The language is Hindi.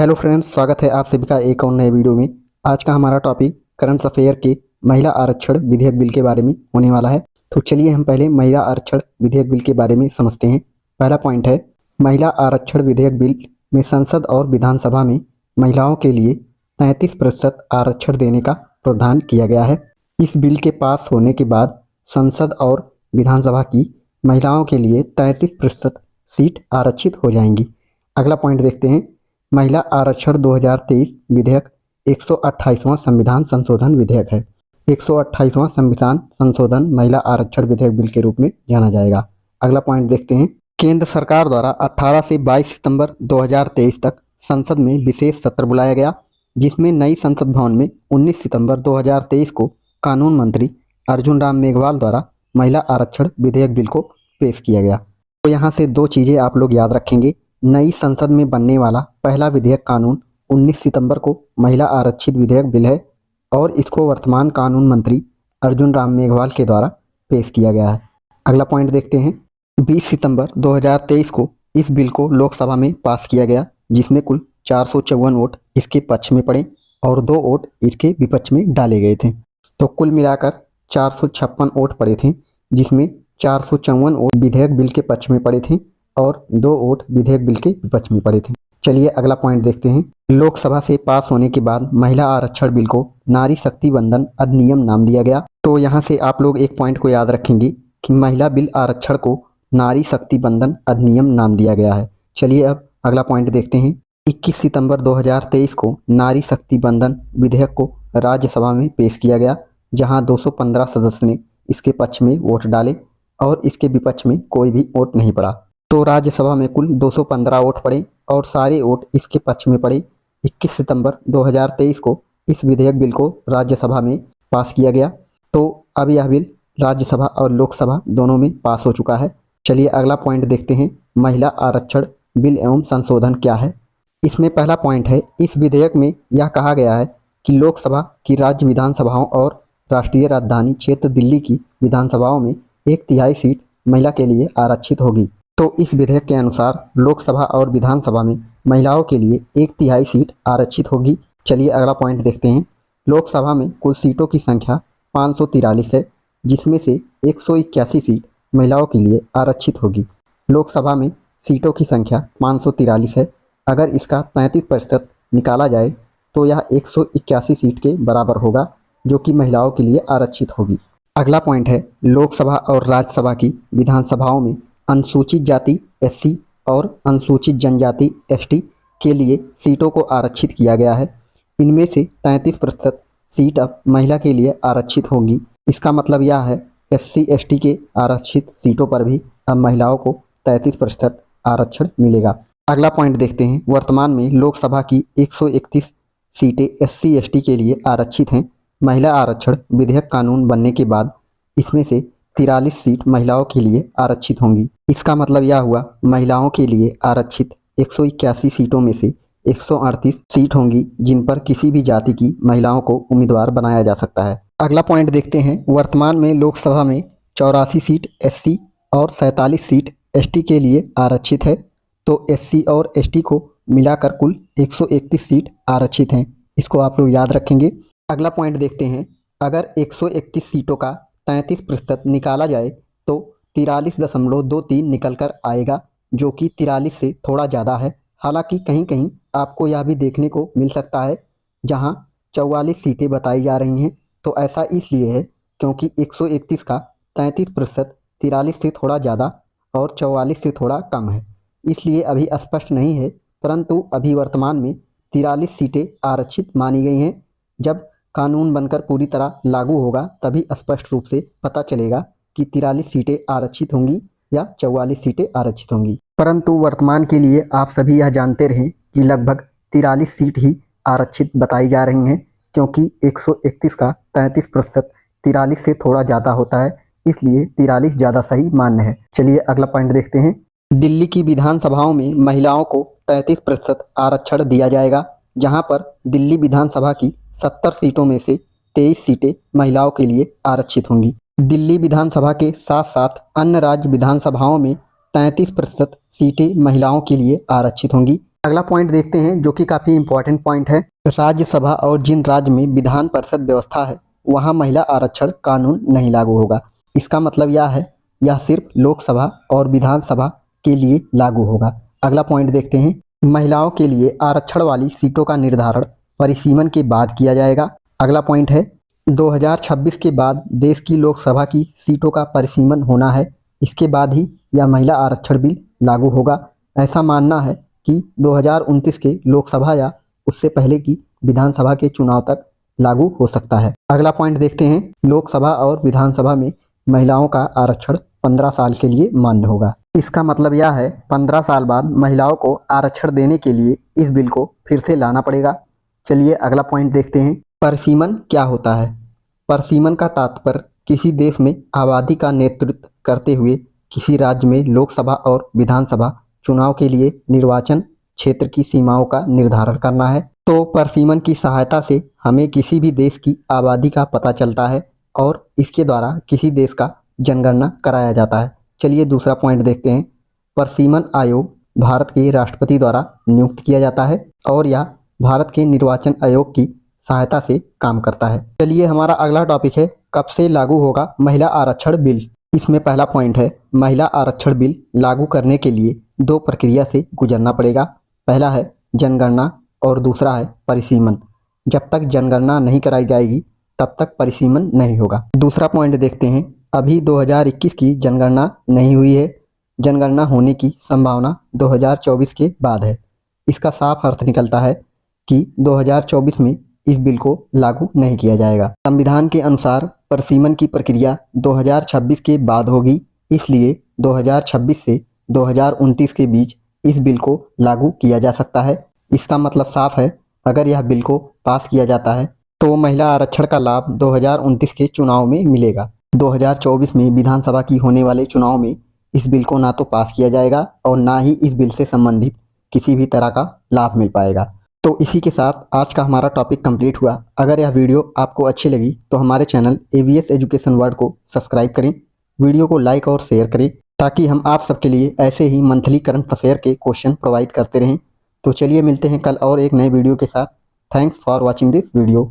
हेलो फ्रेंड्स, स्वागत है आप सभी का एक और नए वीडियो में। आज का हमारा टॉपिक करंट अफेयर के महिला आरक्षण विधेयक बिल के बारे में होने वाला है। तो चलिए हम पहले महिला आरक्षण विधेयक बिल के बारे में समझते हैं। पहला पॉइंट है, महिला आरक्षण विधेयक बिल में संसद और विधानसभा में महिलाओं के लिए 33% आरक्षण देने का प्रावधान किया गया है। इस बिल के पास होने के बाद संसद और विधानसभा की महिलाओं के लिए 33% सीट आरक्षित हो जाएंगी। अगला पॉइंट देखते हैं, महिला आरक्षण 2023 विधेयक 128वां संविधान संशोधन विधेयक है। 128वां संविधान संशोधन महिला आरक्षण विधेयक बिल के रूप में जाना जाएगा। अगला पॉइंट देखते हैं, केंद्र सरकार द्वारा 18 से 22 सितंबर 2023 तक संसद में विशेष सत्र बुलाया गया, जिसमें नई संसद भवन में 19 सितंबर 2023 को कानून मंत्री अर्जुन राम मेघवाल द्वारा महिला आरक्षण विधेयक बिल को पेश किया गया। तो यहाँ से दो चीज़ें आप लोग याद रखेंगे। नई संसद में बनने वाला पहला विधेयक कानून 19 सितंबर को महिला आरक्षित विधेयक बिल है और इसको वर्तमान कानून मंत्री अर्जुन राम मेघवाल के द्वारा पेश किया गया है। अगला पॉइंट देखते हैं, 20 सितंबर 2023 को इस बिल को लोकसभा में पास किया गया, जिसमें कुल 454 वोट इसके पक्ष में पड़े और 2 वोट इसके विपक्ष में डाले गए थे। तो कुल मिलाकर 456 वोट पड़े थे, जिसमें 454 वोट विधेयक बिल के पक्ष में पड़े थे और 2 वोट विधेयक बिल के विपक्ष में पड़े थे। चलिए अगला पॉइंट देखते हैं, लोकसभा से पास होने के बाद महिला आरक्षण बिल को नारी शक्ति बंधन अधिनियम नाम दिया गया। तो यहाँ से आप लोग एक पॉइंट को याद रखेंगे कि महिला बिल आरक्षण को नारी शक्ति बंधन अधिनियम नाम दिया गया है। चलिए अब अगला पॉइंट देखते हैं, 21 सितंबर 2023 को नारी शक्ति बंधन विधेयक को राज्यसभा में पेश किया गया, जहाँ 215 सदस्य ने इसके पक्ष में वोट डाले और इसके विपक्ष में कोई भी वोट नहीं पड़ा। तो राज्यसभा में कुल 215 वोट पड़े और सारे वोट इसके पक्ष में पड़े। 21 सितंबर 2023 को इस विधेयक बिल को राज्यसभा में पास किया गया। तो अब यह बिल राज्यसभा और लोकसभा दोनों में पास हो चुका है। चलिए अगला पॉइंट देखते हैं, महिला आरक्षण बिल एवं संशोधन क्या है। इसमें पहला पॉइंट है, इस विधेयक में यह कहा गया है कि लोकसभा की राज्य विधानसभाओं और राष्ट्रीय राजधानी क्षेत्र दिल्ली की विधानसभाओं में 1/3 सीट महिला के लिए आरक्षित होगी। तो इस विधेयक के अनुसार लोकसभा और विधानसभा में महिलाओं के लिए 1/3 सीट आरक्षित होगी। चलिए अगला पॉइंट देखते हैं, लोकसभा में कुल सीटों की संख्या 543 है, जिसमें से 181 सीट महिलाओं के लिए आरक्षित होगी। लोकसभा में सीटों की संख्या 543 है, अगर इसका 33% निकाला जाए तो यह 181 सीट के बराबर होगा, जो कि महिलाओं के लिए आरक्षित होगी। अगला पॉइंट है, लोकसभा और राज्यसभा की विधानसभाओं में अनुसूचित जाति एससी और अनुसूचित जनजाति एसटी के लिए सीटों को आरक्षित किया गया है। इनमें से 33% सीट अब महिला के लिए आरक्षित होंगी। इसका मतलब यह है, एससी एसटी के आरक्षित सीटों पर भी अब महिलाओं को 33% आरक्षण मिलेगा। अगला पॉइंट देखते हैं, वर्तमान में लोकसभा की 131 सीटें एससी एसटी के लिए आरक्षित हैं। महिला आरक्षण विधेयक कानून बनने के बाद इसमें से 43 सीट महिलाओं के लिए आरक्षित होंगी। इसका मतलब यह हुआ, महिलाओं के लिए आरक्षित 181 सीटों में से 138 सीट होंगी जिन पर किसी भी जाति की महिलाओं को उम्मीदवार बनाया जा सकता है। अगला पॉइंट देखते हैं, वर्तमान में लोकसभा में 84 सीट एससी और 47 सीट एसटी के लिए आरक्षित है। तो एससी और एसटी को मिलाकर कुल 131 सीट आरक्षित हैं। इसको आप लोग याद रखेंगे। अगला पॉइंट देखते हैं, अगर 131 सीटों का 33% निकाला जाए तो 43.23 निकल कर आएगा, जो कि 43 से थोड़ा ज़्यादा है। हालांकि कहीं कहीं आपको यह भी देखने को मिल सकता है जहां 44 सीटें बताई जा रही हैं। तो ऐसा इसलिए है क्योंकि 131 का 33% 43 से थोड़ा ज़्यादा और 44 से थोड़ा कम है, इसलिए अभी स्पष्ट नहीं है। परंतु अभी वर्तमान में 43 सीटें आरक्षित मानी गई हैं। जब कानून बनकर पूरी तरह लागू होगा तभी स्पष्ट रूप से पता चलेगा कि 43 सीटें आरक्षित होंगी या 44 सीटें आरक्षित होंगी। परंतु वर्तमान के लिए आप सभी यह जानते रहें कि लगभग 43 सीट ही आरक्षित बताई जा रही हैं, क्योंकि 131 का 33% 43 से थोड़ा ज़्यादा होता है, इसलिए 43 ज़्यादा सही मान्य है। चलिए अगला पॉइंट देखते हैं, दिल्ली की विधानसभाओं में महिलाओं को 33% आरक्षण दिया जाएगा, जहां पर दिल्ली विधानसभा की 70 सीटों में से 23 सीटें महिलाओं के लिए आरक्षित होंगी। दिल्ली विधानसभा के साथ साथ अन्य राज्य विधानसभाओं में 33% सीटें महिलाओं के लिए आरक्षित होंगी। अगला पॉइंट देखते हैं जो कि काफ़ी इंपॉर्टेंट पॉइंट है। राज्यसभा और जिन राज्य में विधान परिषद व्यवस्था है वहाँ महिला आरक्षण कानून नहीं लागू होगा। इसका मतलब यह है यह सिर्फ लोकसभा और विधानसभा के लिए लागू होगा। अगला पॉइंट देखते हैं, महिलाओं के लिए आरक्षण वाली सीटों का निर्धारण परिसीमन के बाद किया जाएगा। अगला पॉइंट है 2026 के बाद देश की लोकसभा की सीटों का परिसीमन होना है, इसके बाद ही यह महिला आरक्षण बिल लागू होगा। ऐसा मानना है कि 2029 के लोकसभा या उससे पहले की विधानसभा के चुनाव तक लागू हो सकता है। अगला पॉइंट देखते हैं, लोकसभा और विधानसभा में महिलाओं का आरक्षण 15 साल के लिए मान्य होगा। इसका मतलब यह है 15 साल बाद महिलाओं को आरक्षण देने के लिए इस बिल को फिर से लाना पड़ेगा। चलिए अगला पॉइंट देखते हैं, परिसीमन क्या होता है। परिसीमन का तात्पर्य किसी देश में आबादी का नेतृत्व करते हुए किसी राज्य में लोकसभा और विधानसभा चुनाव के लिए निर्वाचन क्षेत्र की सीमाओं का निर्धारण करना है। तो परिसीमन की सहायता से हमें किसी भी देश की आबादी का पता चलता है और इसके द्वारा किसी देश का जनगणना कराया जाता है। चलिए दूसरा पॉइंट देखते हैं, परिसीमन आयोग भारत के राष्ट्रपति द्वारा नियुक्त किया जाता है और यह भारत के निर्वाचन आयोग की सहायता से काम करता है। चलिए हमारा अगला टॉपिक है, कब से लागू होगा महिला आरक्षण बिल। इसमें पहला पॉइंट है, महिला आरक्षण बिल लागू करने के लिए 2 प्रक्रिया से गुजरना पड़ेगा। पहला है जनगणना और दूसरा है परिसीमन। जब तक जनगणना नहीं कराई जाएगी तब तक परिसीमन नहीं होगा। दूसरा पॉइंट देखते हैं, अभी 2021 की जनगणना नहीं हुई है, जनगणना होने की संभावना 2024 के बाद है। इसका साफ अर्थ निकलता है कि 2024 में इस बिल को लागू नहीं किया जाएगा। संविधान के अनुसार परिसीमन की प्रक्रिया 2026 के बाद होगी, इसलिए 2026 से 2029 के बीच इस बिल को लागू किया जा सकता है। इसका मतलब साफ है, अगर यह बिल को पास किया जाता है तो महिला आरक्षण का लाभ 2029 के चुनाव में मिलेगा। 2024 में विधानसभा की होने वाले चुनाव में इस बिल को ना तो पास किया जाएगा और ना ही इस बिल से संबंधित किसी भी तरह का लाभ मिल पाएगा। तो इसी के साथ आज का हमारा टॉपिक कंप्लीट हुआ। अगर यह वीडियो आपको अच्छी लगी तो हमारे चैनल AVS एजुकेशन वर्ल्ड को सब्सक्राइब करें, वीडियो को लाइक और शेयर करें ताकि हम आप सबके लिए ऐसे ही मंथली करंट अफेयर के क्वेश्चन प्रोवाइड करते रहें। तो चलिए मिलते हैं कल और एक नए वीडियो के साथ। Thanks for watching this video.